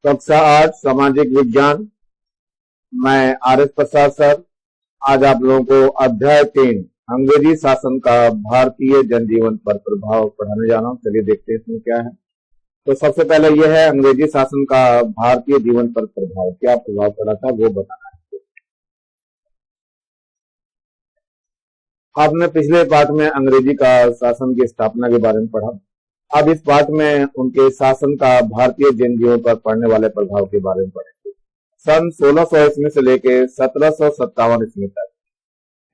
कक्षा 8 सामाजिक विज्ञान। मैं आर एस प्रसाद सर। आज आप लोगों को अध्याय 3 अंग्रेजी शासन का भारतीय जनजीवन पर प्रभाव पढ़ाने जा रहा हूँ। चलिए देखते हैं इसमें क्या है। तो सबसे पहले यह है अंग्रेजी शासन का भारतीय जीवन पर प्रभाव, क्या प्रभाव पड़ा था वो बताना है। आपने पिछले पाठ में अंग्रेजी का शासन की स्थापना के बारे में पढ़ा। अब इस पाठ में उनके शासन का भारतीय जनजीवन पर पड़ने वाले प्रभाव के बारे में पढ़ेंगे। सन 1600 ईस्वी से लेकर 1757 ईस्वी तक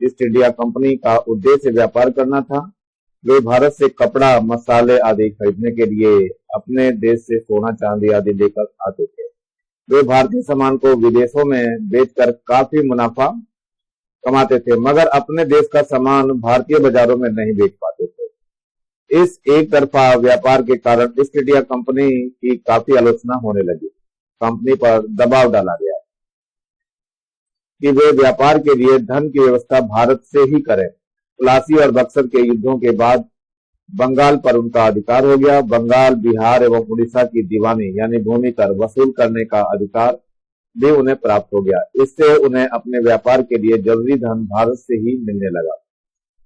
ईस्ट इंडिया कंपनी का उद्देश्य व्यापार करना था। वे भारत से कपड़ा, मसाले आदि खरीदने के लिए अपने देश से सोना चांदी आदि लेकर आते थे। वे भारतीय सामान को विदेशों में बेचकर काफी मुनाफा कमाते थे, मगर अपने देश का सामान भारतीय बाजारों में नहीं बेच पाते थे। इस एक तरफा व्यापार के कारण ईस्ट इंडिया कंपनी की काफी आलोचना होने लगी। कंपनी पर दबाव डाला गया कि वे व्यापार के लिए धन की व्यवस्था भारत से ही करें। प्लासी और बक्सर के युद्धों के बाद बंगाल पर उनका अधिकार हो गया। बंगाल, बिहार एवं उड़ीसा की दीवानी यानी भूमि कर वसूल करने का अधिकार भी उन्हें प्राप्त हो गया। इससे उन्हें अपने व्यापार के लिए जरूरी धन भारत से ही मिलने लगा।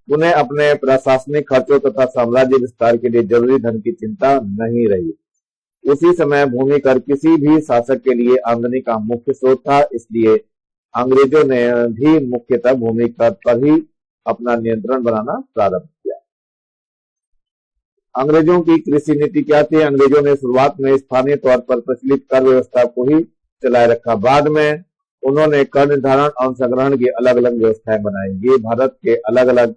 उन्हें अपने प्रशासनिक खर्चों तथा साम्राज्य विस्तार के लिए जरूरी धन की चिंता नहीं रही। उसी समय भूमि कर किसी भी शासक के लिए आमदनी का मुख्य स्रोत था, इसलिए अंग्रेजों ने भी मुख्यतः भूमि कर पर ही अपना नियंत्रण बनाना प्रारंभ किया। अंग्रेजों की कृषि नीति क्या थी? अंग्रेजों ने शुरुआत में स्थानीय तौर पर प्रचलित कर व्यवस्था को ही चलाए रखा। बाद में उन्होंने कर निर्धारण और संग्रहण की अलग अलग व्यवस्थाएं बनाई। ये भारत के अलग अलग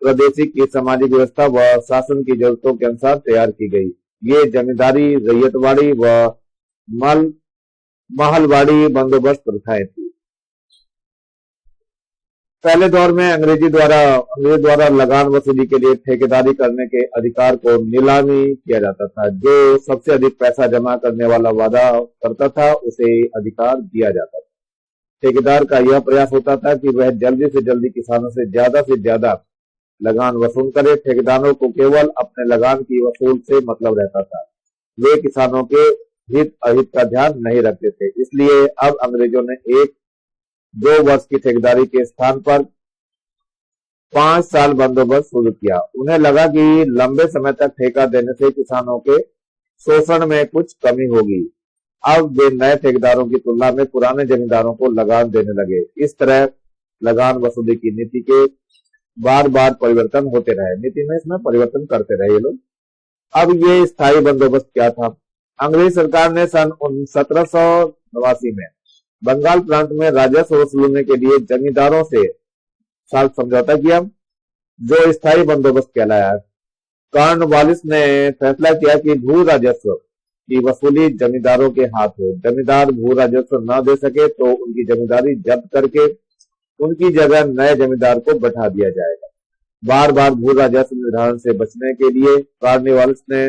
प्रदेशी की सामाजिक व्यवस्था व शासन की जरूरतों के अनुसार तैयार की गई। ये जमींदारी, रैयतवाड़ी व महलवाड़ी बंदोबस्त प्रथाएं थी। पहले दौर में अंग्रेज द्वारा लगान वसूली के लिए ठेकेदारी करने के अधिकार को नीलामी किया जाता था। जो सबसे अधिक पैसा जमा करने वाला वादा करता था उसे अधिकार दिया जाता था। ठेकेदार का यह प्रयास होता था कि वह जल्दी से जल्दी किसानों से ज्यादा लगान वसूल करे। ठेकेदारों को केवल अपने लगान की वसूल से मतलब रहता था। वे किसानों के हित अहित का ध्यान नहीं रखते थे। इसलिए अब अंग्रेजों ने 1-2 वर्ष की ठेकेदारी के स्थान पर 5 साल बंदोबस्त शुरू किया। उन्हें लगा कि लंबे समय तक ठेका देने से किसानों के शोषण में कुछ कमी होगी। अब वे नए ठेकेदारों की तुलना में पुराने जमींदारों को लगान देने लगे। इस तरह लगान वसूली की नीति के बार बार परिवर्तन होते रहे। नीति में इसमें परिवर्तन करते रहे ये लोग। अब ये स्थायी बंदोबस्त क्या था? अंग्रेज सरकार ने सन 1789 में बंगाल प्रांत में राजस्व वसूलने के लिए जमींदारों से साथ समझौता किया, जो स्थायी बंदोबस्त कहलाया। कॉर्नवालिस ने फैसला किया कि भू राजस्व की वसूली जमींदारों के हाथ हो। जमींदार भू राजस्व न दे सके तो उनकी जमींदारी जब्त करके उनकी जगह नए जमींदार को बैठा दिया जाएगा। बार बार भू राजस्व निर्धारण से बचने के लिए कॉर्नवालिस ने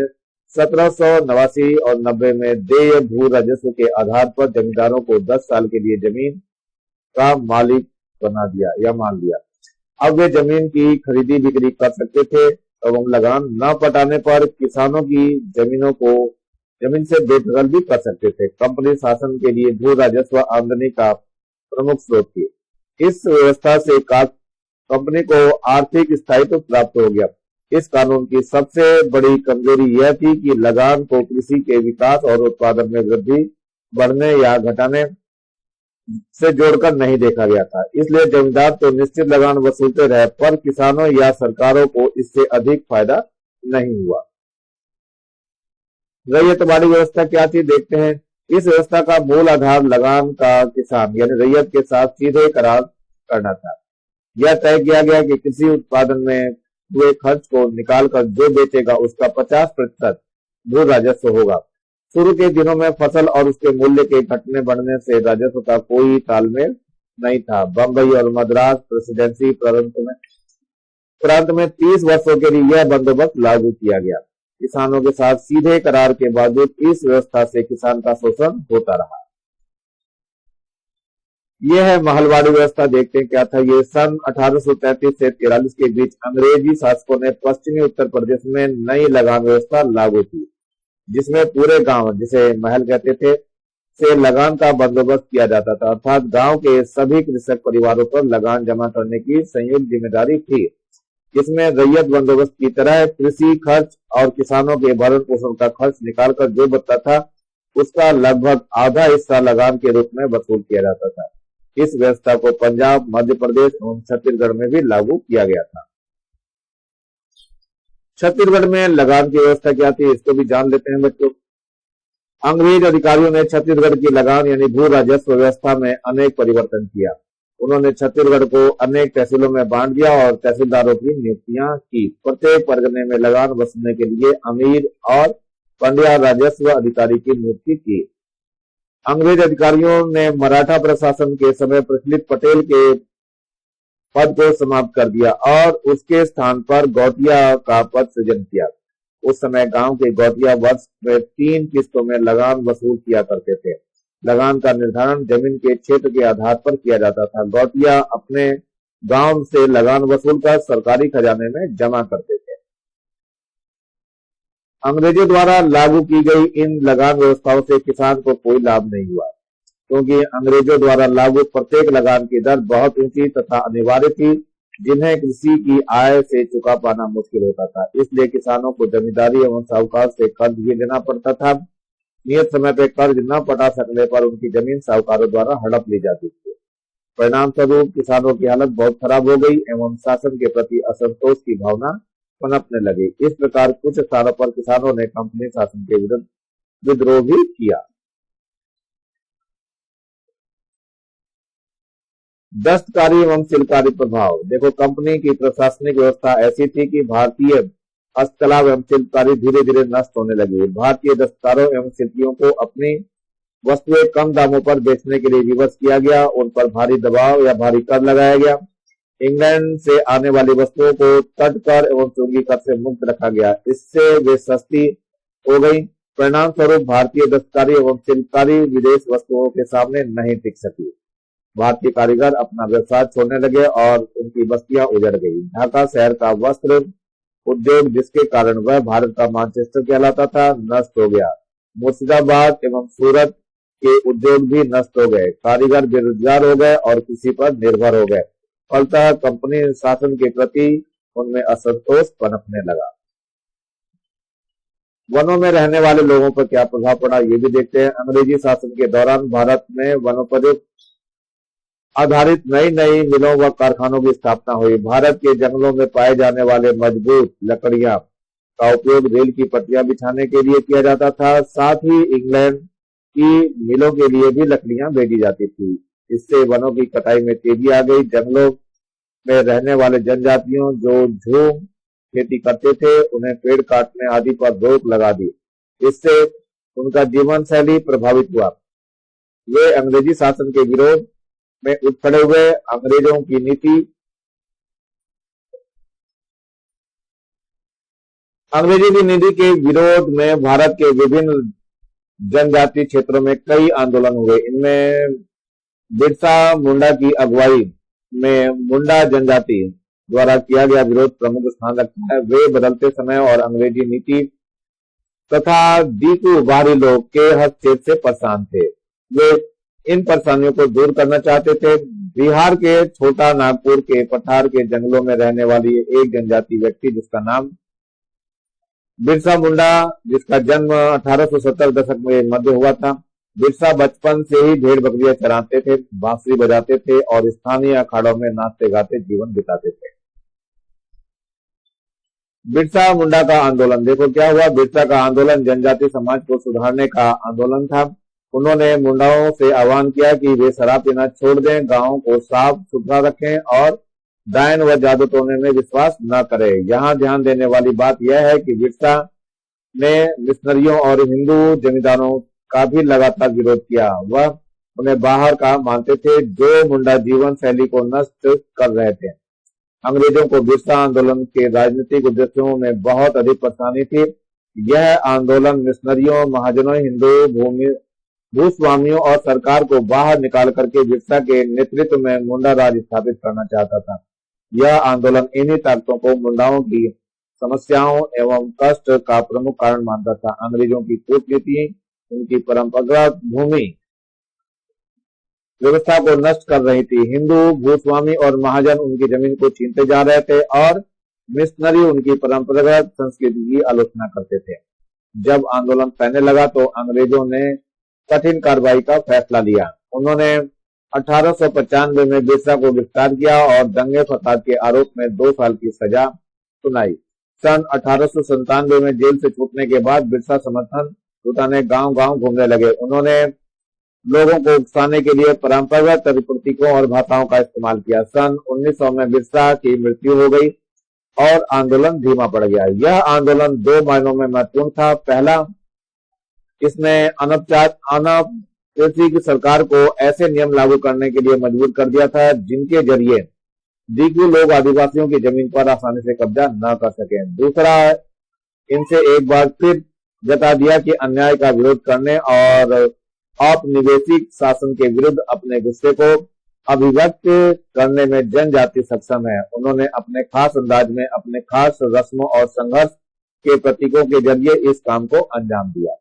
1789 और 90 में देय भू राजस्व के आधार पर जमींदारों को 10 साल के लिए जमीन का मालिक बना दिया या मान लिया। अब वे जमीन की खरीदी बिक्री कर सकते थे एवं लगान न पटाने पर किसानों की जमीन से बेदखल भी कर सकते थे। कंपनी शासन के लिए भू राजस्व आमदनी का प्रमुख स्रोत थी। इस व्यवस्था से कंपनी को आर्थिक स्थायित्व प्राप्त हो गया। इस कानून की सबसे बड़ी कमजोरी यह थी कि लगान को कृषि के विकास और उत्पादन में वृद्धि बढ़ने या घटाने से जोड़कर नहीं देखा गया था। इसलिए जमींदार तो निश्चित लगान वसूलते रहे, पर किसानों या सरकारों को इससे अधिक फायदा नहीं हुआ। रैयतवाड़ी व्यवस्था क्या थी देखते हैं। इस व्यवस्था का मूल आधार लगान का किसान यानी रैयत के साथ सीधे करार करना था। यह तय किया गया कि कृषि उत्पादन में हुए खर्च को निकालकर जो बेचेगा उसका 50% भू राजस्व होगा। शुरू के दिनों में फसल और उसके मूल्य के घटने बढ़ने से राजस्व का कोई तालमेल नहीं था। बंबई और मद्रास प्रेसिडेंसी प्रांत में 30 वर्षों के लिए यह बंदोबस्त लागू किया गया। किसानों के साथ सीधे करार के बावजूद इस व्यवस्था से किसान का शोषण होता रहा। यह है महलवाड़ी व्यवस्था। देखते हैं क्या था ये। सन 1833 से 43 के बीच अंग्रेजी शासकों ने पश्चिमी उत्तर प्रदेश में नई लगान व्यवस्था लागू की, जिसमें पूरे गांव, जिसे महल कहते थे, से लगान का बंदोबस्त किया जाता था, अर्थात गांव के सभी कृषक परिवारों पर लगान जमा करने की संयुक्त जिम्मेदारी थी। इसमें रैयत बंदोबस्त की तरह कृषि खर्च और किसानों के भरण पोषण का खर्च निकालकर जो बचता था उसका लगभग आधा हिस्सा लगान के रूप में वसूल किया जाता था। इस व्यवस्था को पंजाब, मध्य प्रदेश एवं छत्तीसगढ़ में भी लागू किया गया था। छत्तीसगढ़ में लगान की व्यवस्था क्या थी, इसको भी जान लेते हैं बच्चों। अंग्रेज अधिकारियों ने छत्तीसगढ़ की लगान यानी भू राजस्व व्यवस्था में अनेक परिवर्तन किया। उन्होंने छत्तीसगढ़ को अनेक तहसीलों में बांट दिया और तहसीलदारों की नियुक्तियां की। प्रत्येक परगने में लगान वसूलने के लिए अमीर और पंड्या राजस्व अधिकारी की नियुक्ति की। अंग्रेज अधिकारियों ने मराठा प्रशासन के समय प्रचलित पटेल के पद को समाप्त कर दिया और उसके स्थान पर गौटिया का पद सृजन किया। उस समय गांव के गौटिया वर्ष में 3 किस्तों में लगान वसूल किया करते थे। लगान का निर्धारण जमीन के क्षेत्र के आधार पर किया जाता था। गौटिया अपने गांव से लगान वसूल कर सरकारी खजाने में जमा करते थे। अंग्रेजों द्वारा लागू की गई इन लगान व्यवस्थाओं से किसान को कोई लाभ नहीं हुआ, क्योंकि अंग्रेजों द्वारा लागू प्रत्येक लगान की दर बहुत ऊंची तथा अनिवार्य थी, जिन्हें कृषि की आय से चुका पाना मुश्किल होता था। इसलिए किसानों को जमींदारी एवं साहूकार से कर्ज भी लेना पड़ता था। नियत समय पर कर्ज न पटा सकने पर उनकी जमीन साहूकारों द्वारा हड़प ली जाती थी। परिणाम स्वरूप किसानों की हालत बहुत खराब हो गई एवं शासन के प्रति असंतोष की भावना पनपने लगी। इस प्रकार कुछ स्थानों पर किसानों ने कंपनी शासन के विरुद्ध विद्रोह भी किया। दस्तकारी एवं शिल्पकारी प्रभाव। देखो, कंपनी की प्रशासनिक व्यवस्था ऐसी थी कि भारतीय हस्तकला एवं शिल्पकारी धीरे धीरे नष्ट होने लगी। भारतीय दस्तकारों एवं शिल्पियों को अपनी वस्तुएं कम दामों पर बेचने के लिए विवश किया गया। उन पर भारी दबाव या भारी कर लगाया गया। इंग्लैंड से आने वाली वस्तुओं को तट कर एवं चुंगी कर से मुक्त रखा गया। इससे वे सस्ती हो गई। परिणाम स्वरूप भारतीय दस्तकारी एवं शिल्पकारी विदेश वस्तुओं के सामने नहीं टिक सकी। भारतीय कारीगर अपना व्यवसाय छोड़ने लगे और उनकी बस्तियां उजड़ गई। ढाका शहर का वस्त्र उद्योग, जिसके कारण वह भारत का मैनचेस्टर कहलाता था, नष्ट हो गया। मुर्शिदाबाद एवं सूरत के उद्योग भी नष्ट हो गए। कारीगर बेरोजगार हो गए और कृषि पर निर्भर हो गए। फलतः कंपनी शासन के प्रति उनमें असंतोष पनपने लगा। वनों में रहने वाले लोगों पर क्या प्रभाव पड़ा, ये भी देखते हैं। अंग्रेजी शासन के दौरान भारत में वनोपज आधारित नई नई मिलों व कारखानों की स्थापना हुई। भारत के जंगलों में पाए जाने वाले मजबूत लकड़ियां का उपयोग रेल की पटरियां बिछाने के लिए किया जाता था। साथ ही इंग्लैंड की मिलों के लिए भी लकड़ियां भेजी जाती थी। इससे वनों की कटाई में तेजी आ गई। जंगलों में रहने वाले जनजातियों जो झूम खेती करते थे, उन्हें पेड़ काटने आदि पर रोक लगा दी। इससे उनका जीवन शैली प्रभावित हुआ। वे अंग्रेजी शासन के विरोध में उठ खड़े हुए। अंग्रेजों की नीति के विरोध में भारत के विभिन्न जनजातीय क्षेत्रों में कई आंदोलन हुए। इनमें बिरसा मुंडा की अगुवाई में मुंडा जनजाति द्वारा किया गया विरोध प्रमुख स्थान रखता है। वे बदलते समय और अंग्रेजी नीति तथा दीकू बाहरी लोग के हस्तक्षेप से परेशान थे। वे इन परेशानियों को दूर करना चाहते थे। बिहार के छोटा नागपुर के पठार के जंगलों में रहने वाली एक जनजाति व्यक्ति, जिसका नाम बिरसा मुंडा, जिसका जन्म 1870 दशक में मध्य हुआ था। बिरसा बचपन से ही भेड़ बकरियां चराते थे, बांसुरी बजाते थे और स्थानीय अखाड़ों में नाचते गाते जीवन बिताते थे। बिरसा मुंडा का आंदोलन, देखो क्या हुआ। बिरसा का आंदोलन जनजाति समाज को सुधारने का आंदोलन था। उन्होंने मुंडाओं से आह्वान किया कि वे शराब पीना छोड़ दें, गांव को साफ सुथरा रखें और डायन व जादू टोने में विश्वास न करें। यहाँ ध्यान देने वाली बात यह है कि बिरसा ने मिशनरियों और हिंदू जमींदारों का भी लगातार विरोध किया। वह उन्हें बाहर का मानते थे, जो मुंडा जीवन शैली को नष्ट कर रहे थे। अंग्रेजों को बिरसा आंदोलन के राजनीतिक उद्देश्यों में बहुत अधिक परेशानी थी। यह आंदोलन मिशनरियों, महाजनों, हिंदू भूस्वामियों और सरकार को बाहर निकाल करके बिरसा के नेतृत्व में मुंडा राज स्थापित करना चाहता था। यह आंदोलन इन्हीं ताकतों को मुंडाओं की समस्याओं एवं कष्ट का प्रमुख कारण मानता था। अंग्रेजों की कूटनीति, उनकी परंपरागत भूमि व्यवस्था को नष्ट कर रही थी। हिंदू भूस्वामी और महाजन उनकी जमीन को छीनते जा रहे थे और मिशनरी उनकी परंपरागत संस्कृति की आलोचना करते थे। जब आंदोलन फैलने लगा तो अंग्रेजों ने कठिन कार्रवाई का फैसला लिया। उन्होंने 1895 में बिरसा को गिरफ्तार किया और दंगे फसाद के आरोप में 2 साल की सजा सुनाई। सन 1897 में जेल से छूटने के बाद बिरसा समर्थन जुटाने गांव-गांव घूमने लगे। उन्होंने लोगों को उकसाने के लिए परंपरागत प्रतीकों और भाषाओं का इस्तेमाल किया। सन 1900 में बिरसा की मृत्यु हो गई और आंदोलन धीमा पड़ गया। यह आंदोलन 2 मायनों में महत्वपूर्ण था। पहला, इसने अनौपचारिक सरकार को ऐसे नियम लागू करने के लिए मजबूर कर दिया था जिनके जरिए दिग्गज लोग आदिवासियों की जमीन पर आसानी से कब्जा न कर सके। दूसरा, इनसे एक बार फिर जता दिया कि अन्याय का विरोध करने और औपनिवेशिक शासन के विरुद्ध अपने गुस्से को अभिव्यक्त करने में जनजाति सक्षम है। उन्होंने अपने खास अंदाज में अपने खास रस्मों और संघर्ष के प्रतीकों के जरिए इस काम को अंजाम दिया।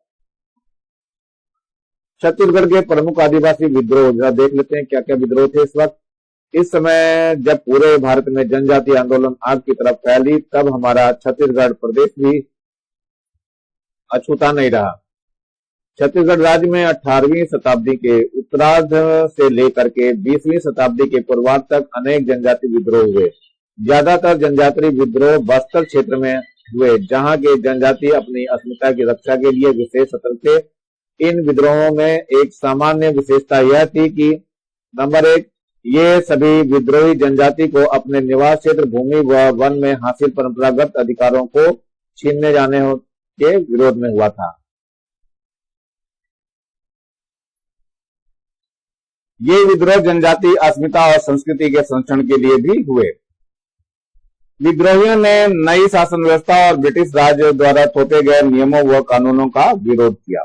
छत्तीसगढ़ के प्रमुख आदिवासी विद्रोह जरा देख लेते हैं क्या क्या विद्रोह थे इस वक्त। इस समय जब पूरे भारत में जनजातीय आंदोलन आग की तरफ फैली, तब हमारा छत्तीसगढ़ प्रदेश भी अछूता नहीं रहा। छत्तीसगढ़ राज्य में 18वीं शताब्दी के उत्तरार्ध से लेकर के 20वीं शताब्दी के पूर्वार्ध तक अनेक जनजातीय विद्रोह हुए। ज्यादातर जनजातीय विद्रोह बस्तर क्षेत्र में हुए, जहां के जनजाति अपनी अस्मिता की रक्षा के लिए विशेष सतर्क थे। इन विद्रोहों में एक सामान्य विशेषता यह थी कि नंबर 1, ये सभी विद्रोही जनजाति को अपने निवास क्षेत्र, भूमि व वन में हासिल परंपरागत अधिकारों को छीनने जाने के विरोध में हुआ था। ये विद्रोह जनजाति अस्मिता और संस्कृति के संरक्षण के लिए भी हुए। विद्रोहियों ने नई शासन व्यवस्था और ब्रिटिश राज द्वारा थोपे गए नियमों व कानूनों का विरोध किया।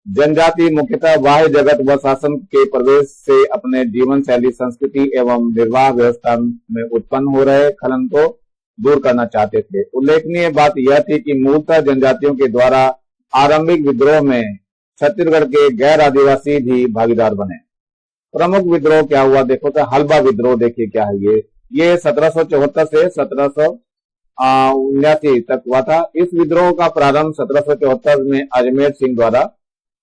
जनजाति मुख्यतः बाह्य जगत व शासन के प्रवेश से अपने जीवन शैली, संस्कृति एवं निर्वाह व्यवस्था में उत्पन्न हो रहे खलन को दूर करना चाहते थे। उल्लेखनीय बात यह थी कि मूलतः जनजातियों के द्वारा आरंभिक विद्रोह में छत्तीसगढ़ के गैर आदिवासी भी भागीदार बने। प्रमुख विद्रोह क्या हुआ देखो तो हल्बा विद्रोह देखिए क्या है ये 1774 से 1779 तक हुआ था। इस विद्रोह का प्रारंभ 1774 में अजमेर सिंह द्वारा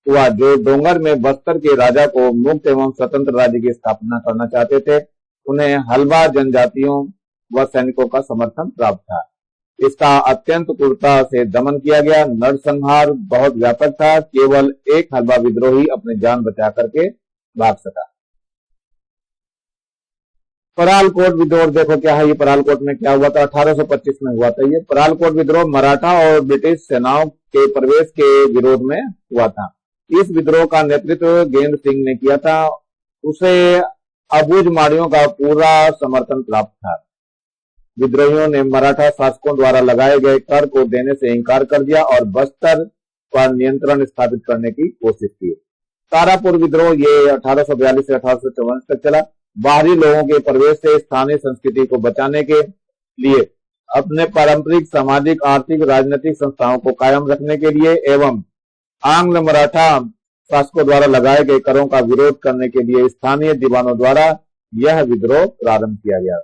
हुआ, जो डोंगर में बस्तर के राजा को मुक्त एवं स्वतंत्र राज्य की स्थापना करना चाहते थे। उन्हें हल्बा जनजातियों व सैनिकों का समर्थन प्राप्त था। इसका अत्यंत क्रूरता से दमन किया गया। नरसंहार बहुत व्यापक था। केवल एक हल्बा विद्रोही अपनी जान बचा करके भाग सका। परालकोट विद्रोह देखो क्या है। ये परालकोट में क्या हुआ था, 1825 में हुआ था। ये परालकोट विद्रोह मराठा और ब्रिटिश सेनाओं के प्रवेश के विरोध में हुआ था। इस विद्रोह का नेतृत्व गेंद सिंह ने किया था। उसे अबुझ माड़ियों का पूरा समर्थन प्राप्त था। विद्रोहियों ने मराठा शासकों द्वारा लगाए गए कर को देने से इंकार कर दिया और बस्तर पर नियंत्रण स्थापित करने की कोशिश की। तारापुर विद्रोह ये 1842 से 1854 तक चला। बाहरी लोगों के प्रवेश से स्थानीय संस्कृति को बचाने के लिए, अपने पारंपरिक सामाजिक, आर्थिक, राजनीतिक संस्थाओं को कायम रखने के लिए एवं आंग्ल मराठा शासकों द्वारा लगाए गए करों का विरोध करने के लिए स्थानीय दीवानों द्वारा यह विद्रोह प्रारंभ किया गया।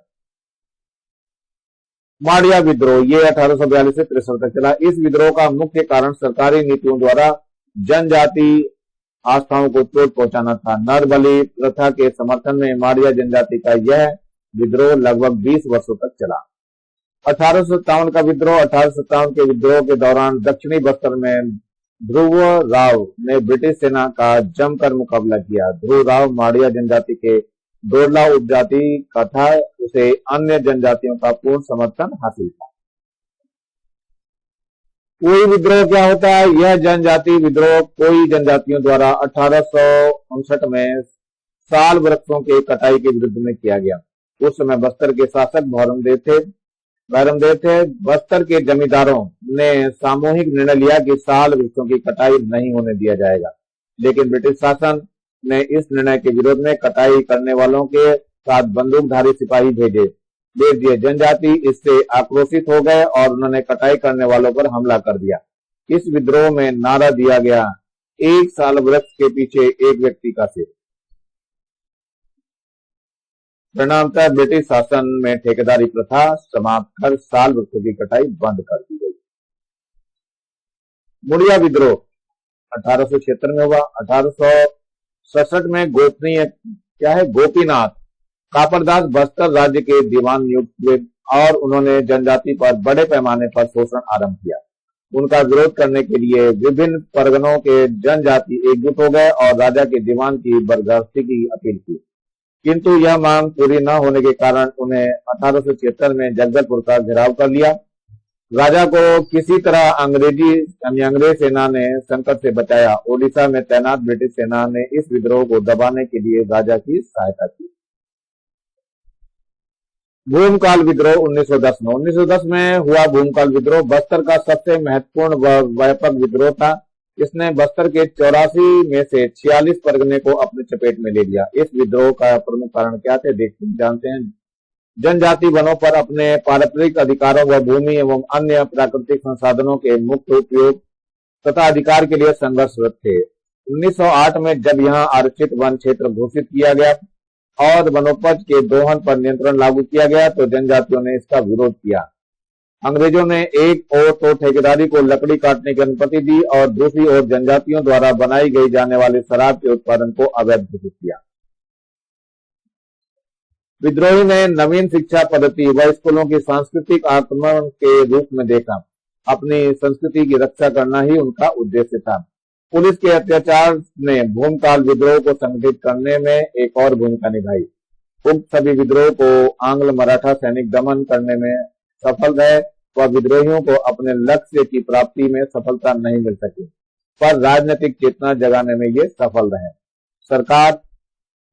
माड़िया विद्रोह ये 1842 से 63 तक चला। इस विद्रोह का मुख्य कारण सरकारी नीतियों द्वारा जनजाति आस्थाओं को चोट पहुंचाना था। नरबलि प्रथा के समर्थन में माड़िया जनजाति का यह विद्रोह लगभग 20 वर्षों तक चला। 1857 का विद्रोह। 1857 के विद्रोह के दौरान दक्षिणी बस्तर में ध्रुव राव ने ब्रिटिश सेना का जमकर मुकाबला किया। ध्रुव राव माड़िया जनजाति के डोडला उपजाति का था। उसे अन्य जनजातियों का पूर्ण समर्थन हासिल था। कोई विद्रोह क्या होता है। यह जनजाति विद्रोह कोई जनजातियों द्वारा 1859 में साल वृक्षों के कटाई के विरुद्ध में किया गया। उस समय बस्तर के शासक भैरमदेव थे। बस्तर के जमींदारों ने सामूहिक निर्णय लिया कि साल वृक्षों की कटाई नहीं होने दिया जाएगा, लेकिन ब्रिटिश शासन ने इस निर्णय के विरोध में कटाई करने वालों के साथ बंदूकधारी सिपाही भेज दिए। जनजाति इससे आक्रोशित हो गए और उन्होंने कटाई करने वालों पर हमला कर दिया। इस विद्रोह में नारा दिया गया एक साल वृक्ष के पीछे एक व्यक्ति का सिर। परिणामतः ब्रिटिश शासन में ठेकेदारी प्रथा समाप्त कर साल वृक्षों की कटाई बंद कर दी गई। मुड़िया विद्रोह 1876 में हुआ। 1867 में गोपीनाथ कापड़दास बस्तर राज्य के दीवान नियुक्त हुए और उन्होंने जनजाति पर बड़े पैमाने पर शोषण आरंभ किया। उनका विरोध करने के लिए विभिन्न परगनों के जनजाति एकजुट हो गए और राजा के दीवान की बर्खास्तगी की अपील की, किंतु यह मांग पूरी न होने के कारण उन्हें 1876 में जगदलपुर का घेराव कर लिया। राजा को किसी तरह अंग्रेज सेना ने संकट से बचाया। ओडिशा में तैनात ब्रिटिश सेना ने इस विद्रोह को दबाने के लिए राजा की सहायता की। भूमकाल विद्रोह 1910 में 1910 में हुआ भूमकाल विद्रोह बस्तर का सबसे महत्वपूर्ण व व्यापक विद्रोह था। इसने बस्तर के 84 में से 46 परगने को अपने चपेट में ले लिया। इस विद्रोह का प्रमुख कारण क्या थे जानते हैं। जनजाति वनों पर अपने पारंपरिक अधिकारों व भूमि एवं अन्य प्राकृतिक संसाधनों के मुक्त उपयोग तथा अधिकार के लिए संघर्षरत थे। 1908 में जब यहाँ आरक्षित वन क्षेत्र घोषित किया गया और वनोपज के दोहन पर नियंत्रण लागू किया गया तो जनजातियों ने इसका विरोध किया। अंग्रेजों ने एक ओर तो ठेकेदारी को लकड़ी काटने की अनुमति दी और दूसरी ओर जनजातियों द्वारा बनाई गई जाने वाली शराब के उत्पादन को अवैध घोषित किया। विद्रोही ने नवीन शिक्षा पद्धति व स्कूलों की सांस्कृतिक आक्रमण के रूप में देखा। अपनी संस्कृति की रक्षा करना ही उनका उद्देश्य था। पुलिस के अत्याचार ने भूमकाल विद्रोह को संगठित करने में एक और भूमिका निभाई। उक्त सभी विद्रोह को आंग्ल मराठा सैनिक दमन करने में सफल रहे व विद्रोहियों को अपने लक्ष्य की प्राप्ति में सफलता नहीं मिल सकी, पर राजनीतिक चेतना जगाने में ये सफल रहे। सरकार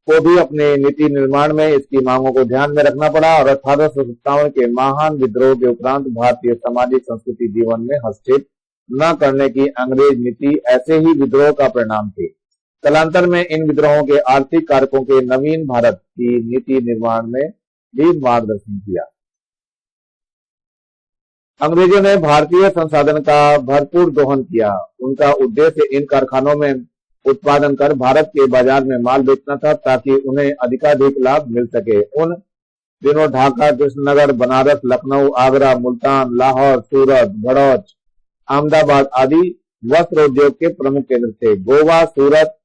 को भी अपने नीति निर्माण में इसकी मांगों को ध्यान में रखना पड़ा और 1857 के महान विद्रोह के उपरांत भारतीय सामाजिक संस्कृति जीवन में हस्तक्षेप न करने की अंग्रेज नीति ऐसे ही विद्रोह का परिणाम थी। कालांतर में इन विद्रोहों के आर्थिक कारकों के नवीन भारत की नीति निर्माण में भी मार्गदर्शन किया। अंग्रेजों ने भारतीय संसाधन का भरपूर दोहन किया। उनका उद्देश्य इन कारखानों में उत्पादन कर भारत के बाजार में माल बेचना था ताकि उन्हें अधिकाधिक लाभ मिल सके। उन दिनों ढाका, कृष्णनगर, बनारस, लखनऊ, आगरा, मुल्तान, लाहौर, सूरत, भड़ौच, अहमदाबाद आदि वस्त्र उद्योग के प्रमुख केंद्र थे। गोवा, सूरत,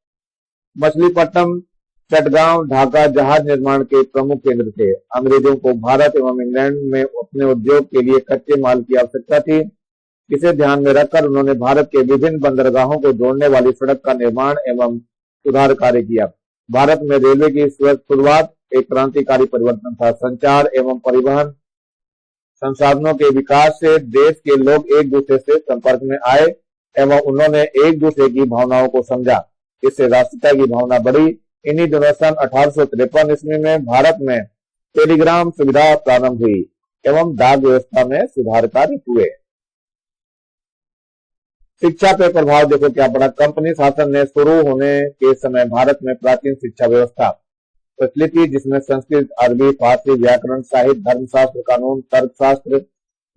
मछलीपट्टनम, चटगांव, ढाका जहाज निर्माण के प्रमुख केंद्र थे। अंग्रेजों को भारत एवं इंग्लैंड में अपने उद्योग के लिए कच्चे माल की आवश्यकता थी। इसे ध्यान में रखकर उन्होंने भारत के विभिन्न बंदरगाहों को जोड़ने वाली सड़क का निर्माण एवं सुधार कार्य किया। भारत में रेलवे की शुरुआत एक क्रांतिकारी परिवर्तन था। संचार एवं परिवहन संसाधनों के विकास से देश के लोग एक दूसरे से संपर्क में आए एवं उन्होंने एक दूसरे की भावनाओं को समझा। इससे राष्ट्रीयता की भावना बढ़ी। इन्हीं दिनों सन 1853 ईस्वी में भारत में टेलीग्राम सुविधा प्रारंभ हुई एवं डाक व्यवस्था में सुधार कार्य हुए। शिक्षा पे प्रभाव देखो क्या पड़ा। कंपनी शासन ने शुरू होने के समय भारत में प्राचीन शिक्षा व्यवस्था प्रचलित थी, जिसमें संस्कृत, अरबी, फारसी, व्याकरण, साहित्य, धर्मशास्त्र, कानून, तर्कशास्त्र,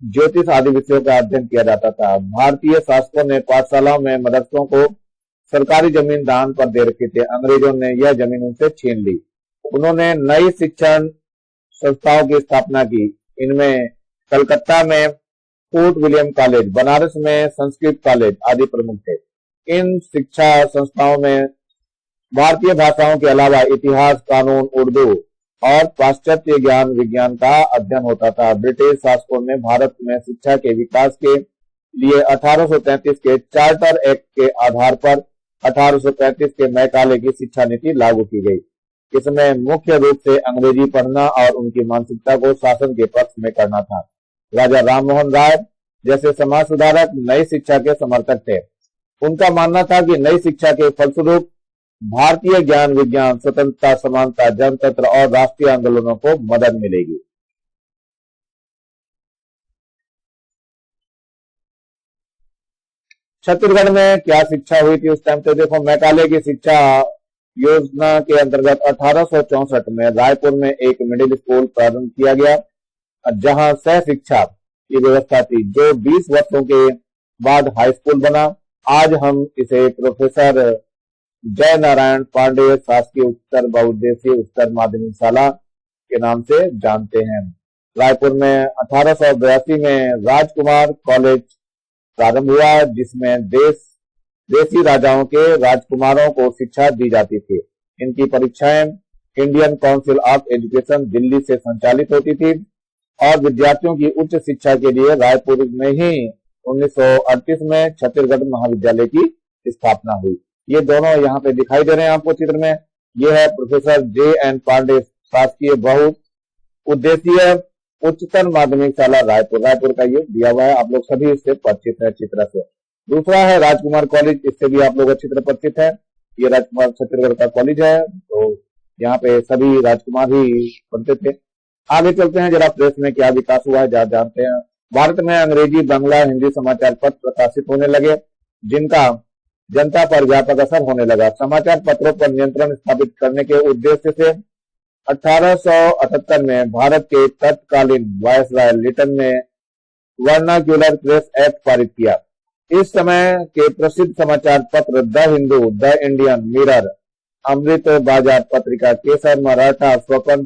ज्योतिष आदि विषयों का अध्ययन किया जाता था। भारतीय शासकों ने पाठशालाओं में मदरसों को सरकारी जमीन दान पर दे रखी थी। अंग्रेजों ने यह जमीन उनसे छीन ली। उन्होंने नई शिक्षण संस्थाओं की स्थापना की। इनमें कलकत्ता में फोर्ट विलियम कॉलेज, बनारस में संस्कृत कॉलेज आदि प्रमुख थे। इन शिक्षा संस्थाओं में भारतीय भाषाओं के अलावा इतिहास, कानून, उर्दू और पाश्चात्य ज्ञान विज्ञान का अध्ययन होता था। ब्रिटिश शासकों ने भारत में शिक्षा के विकास के लिए 1833 के चार्टर एक्ट के आधार पर 1835 के मैकाले की शिक्षा नीति लागू की गई। इसमें मुख्य रूप से अंग्रेजी पढ़ना और उनकी मानसिकता को शासन के पक्ष में करना था। राजा राममोहन राय जैसे समाज सुधारक नई शिक्षा के समर्थक थे। उनका मानना था कि नई शिक्षा के फलस्वरूप भारतीय ज्ञान विज्ञान, स्वतंत्रता, समानता, जनतंत्र और राष्ट्रीय आंदोलनों को मदद मिलेगी। छत्तीसगढ़ में क्या शिक्षा हुई थी उस टाइम? तो देखो, मैकाले की शिक्षा योजना के अंतर्गत 1864 में रायपुर में एक मिडिल स्कूल प्रारंभ किया गया, जहां सह शिक्षा की व्यवस्था थी, जो 20 वर्षों के बाद हाई स्कूल बना। आज हम इसे प्रोफेसर जय नारायण पांडे शासकीय उच्चतर बहुउद्देशीय उच्चतर माध्यमिक शाला के नाम से जानते हैं। रायपुर में 1882 में राजकुमार कॉलेज प्रारंभ हुआ, जिसमें देसी राजाओं के राजकुमारों को शिक्षा दी जाती थी। इनकी परीक्षाएं Indian council of education Delhi से संचालित होती थी और विद्यार्थियों की उच्च शिक्षा के लिए रायपुर में ही 1938 में छत्तीसगढ़ महाविद्यालय की स्थापना हुई। ये दोनों यहाँ पे दिखाई दे रहे हैं आपको चित्र में। ये है प्रोफेसर जे.एन. पांडे शासकीय बहुउद्देशीय उच्चतर माध्यमिक शाला रायपुर का ये दिया हुआ है। आप लोग सभी इससे परिचित है चित्र से। दूसरा है राजकुमार कॉलेज, इससे भी आप लोग अच्छी तरह परिचित है। ये राजकुमार छत्तीसगढ़ का कॉलेज है, तो यहाँ पे सभी राजकुमार ही पढ़ते थे। आगे चलते हैं, जरा प्रेस में क्या विकास हुआ है जानते हैं। भारत में अंग्रेजी, बांग्ला, हिंदी समाचार पत्र प्रकाशित होने लगे, जिनका जनता पर व्यापक असर होने लगा। समाचार पत्रों पर नियंत्रण स्थापित करने के उद्देश्य से 1878 में भारत के तत्कालीन वायसराय लिटन ने वर्नाक्यूलर प्रेस एक्ट पारित किया। इस समय के प्रसिद्ध समाचार पत्र the Hindu, the Indian, Mirror, Amrita Bazar Patrika, केसर, मराठा, स्वपन,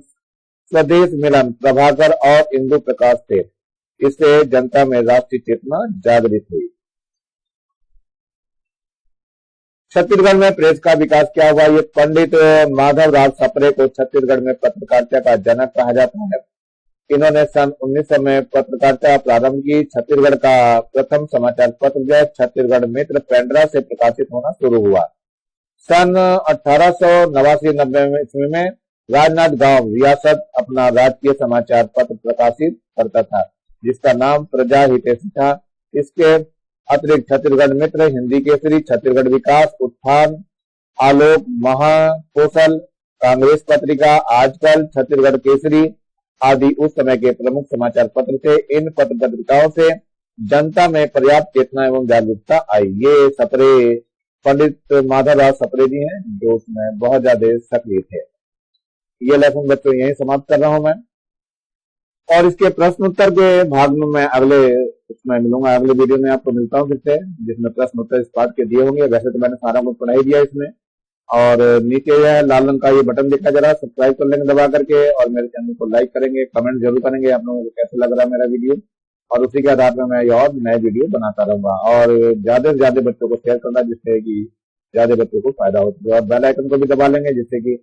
स्वदेश मिलन, प्रभाकर और इंदु प्रकाश थे। इससे जनता में राष्ट्रीय चेतना जागृत हुई। छत्तीसगढ़ में प्रेस का विकास क्या हुआ? ये पंडित माधवराव सप्रे को छत्तीसगढ़ में पत्रकारिता का जनक कहा जाता है। इन्होंने सन 1900 में पत्रकारिता प्रारंभ की। छत्तीसगढ़ का प्रथम समाचार पत्र जो छत्तीसगढ़ मित्र पेंड्रा से प्रकाशित होना शुरू हुआ। सन 1889-90 ईस्वी में राजनांदगांव रियासत अपना राजकीय समाचार पत्र प्रकाशित करता था, जिसका नाम प्रजा हितैषी था। इसके अतिरिक्त छत्तीसगढ़ मित्र, हिंदी केसरी, छत्तीसगढ़ विकास, उत्थान, आलोक, महाकौशल, कांग्रेस पत्रिका, आजकल, छत्तीसगढ़ केसरी आदि उस समय के प्रमुख समाचार पत्र थे। इन पत्र पत्रिकाओं से जनता में पर्याप्त चेतना एवं जागरूकता आई। ये सप्रे, पंडित माधवराव सप्रे जी हैं, जो उसमें बहुत ज्यादा सक्रिय थे। ये लेसन बच्चों यही समाप्त कर रहा हूं मैं, और इसके प्रश्न उत्तर के भाग में मैं अगले उसमें मिलूंगा। अगले वीडियो में आपको मिलता हूं फिर से, जिसमें प्रश्न उत्तर इस पार्ट के दिए होंगे। वैसे तो मैंने सारा कुछ पढ़ा ही दिया इसमें। और नीचे यह लाल रंग का ये बटन दिखा, जरा सब्सक्राइब कर लेंगे दबा करके, और मेरे चैनल को लाइक करेंगे, कमेंट जरूर करेंगे आप लोगों को कैसा लग रहा है मेरा वीडियो, और उसी के आधार पर मैं और नए वीडियो बनाता रहूंगा। और ज्यादा से ज्यादा बच्चों को शेयर करना, जिससे कि ज्यादा बच्चों को फायदा हो सके, और बेल आइकन को भी दबा लेंगे, जिससे कि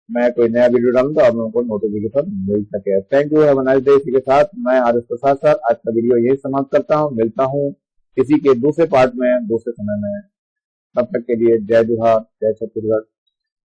मैं कोई नया वीडियो डालूं तो आप लोगों को नोटिफिकेशन मिल सके। Thank you, have a nice day. इसी के साथ मैं आर एस प्रसाद सर आज का वीडियो यही समाप्त करता हूं। मिलता हूं किसी के दूसरे पार्ट में दूसरे समय में। तब तक के लिए जय जोहार, जय छत्तीसगढ़।